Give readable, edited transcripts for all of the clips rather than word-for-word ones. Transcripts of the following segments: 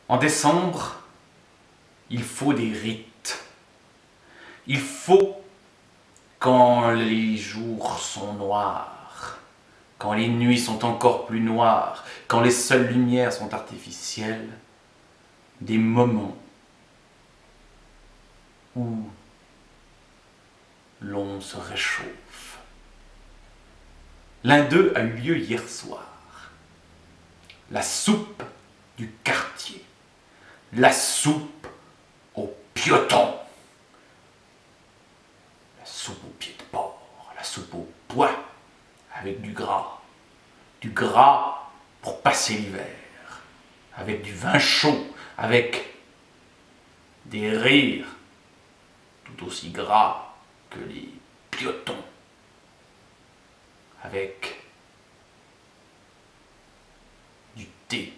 En décembre, il faut des rites. Il faut, quand les jours sont noirs, quand les nuits sont encore plus noires, quand les seules lumières sont artificielles, des moments où l'on se réchauffe. L'un d'eux a eu lieu hier soir. La soupe du quartier. La soupe au pioton. La soupe au pied de porc. La soupe au pois avec du gras. Du gras pour passer l'hiver. Avec du vin chaud. Avec des rires tout aussi gras que les piotons. Avec du thé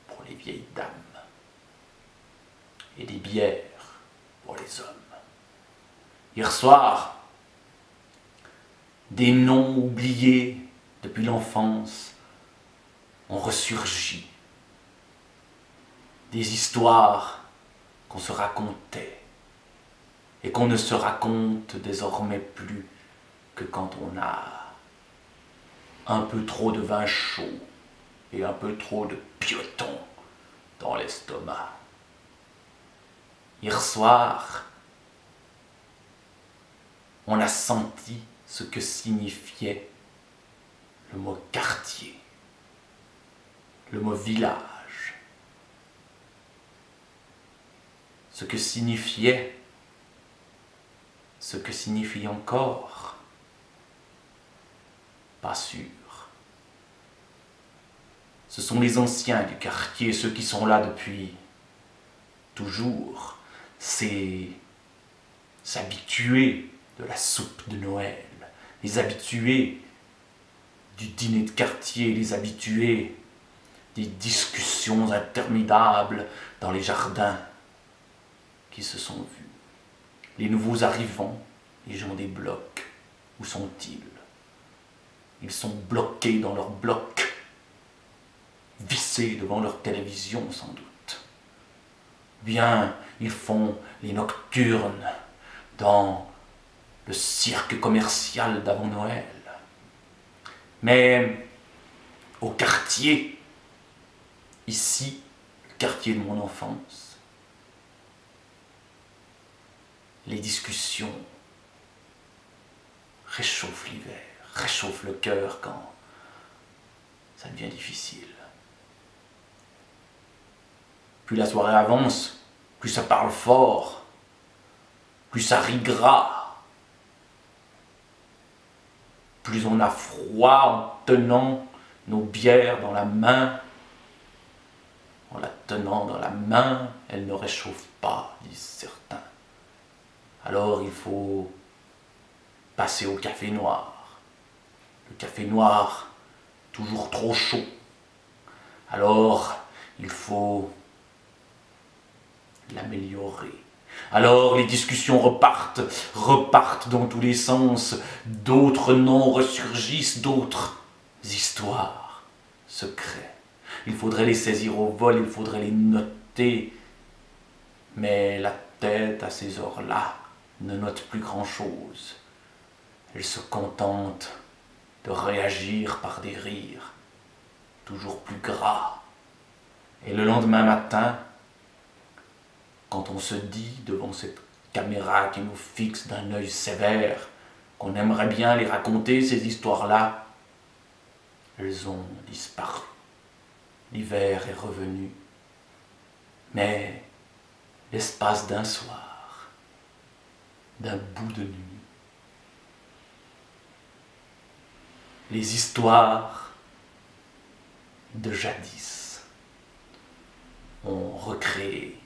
pour les vieilles dames et des bières pour les hommes. Hier soir, des noms oubliés depuis l'enfance ont ressurgi. Des histoires qu'on se racontait et qu'on ne se raconte désormais plus que quand on a un peu trop de vin chaud et un peu trop de pioton dans l'estomac. Hier soir, on a senti ce que signifiait le mot quartier, le mot village, ce que signifiait, ce que signifie encore, pas sûr. Ce sont les anciens du quartier, ceux qui sont là depuis toujours, ces habitués de la soupe de Noël, les habitués du dîner de quartier, les habitués des discussions interminables dans les jardins qui se sont vus. Les nouveaux arrivants, les gens des blocs, où sont-ils? Ils sont bloqués dans leurs blocs, vissés devant leur télévision sans doute. Bien, ils font les nocturnes dans le cirque commercial d'avant Noël. Mais au quartier, ici, le quartier de mon enfance, les discussions réchauffent l'hiver, réchauffent le cœur quand ça devient difficile. Plus la soirée avance, plus ça parle fort, plus ça rit gras, plus on a froid en tenant nos bières dans la main. En la tenant dans la main, elle ne réchauffe pas, disent certains. Alors il faut passer au café noir. Le café noir, toujours trop chaud. Alors il faut l'améliorer. Alors les discussions repartent dans tous les sens, d'autres noms ressurgissent, d'autres histoires se créent. Il faudrait les saisir au vol, il faudrait les noter, mais la tête à ces heures-là ne note plus grand-chose. Elle se contente de réagir par des rires, toujours plus gras. Et le lendemain matin, quand on se dit devant cette caméra qui nous fixe d'un œil sévère, qu'on aimerait bien les raconter, ces histoires-là, elles ont disparu. L'hiver est revenu, mais l'espace d'un soir, d'un bout de nuit. Les histoires de jadis ont recréé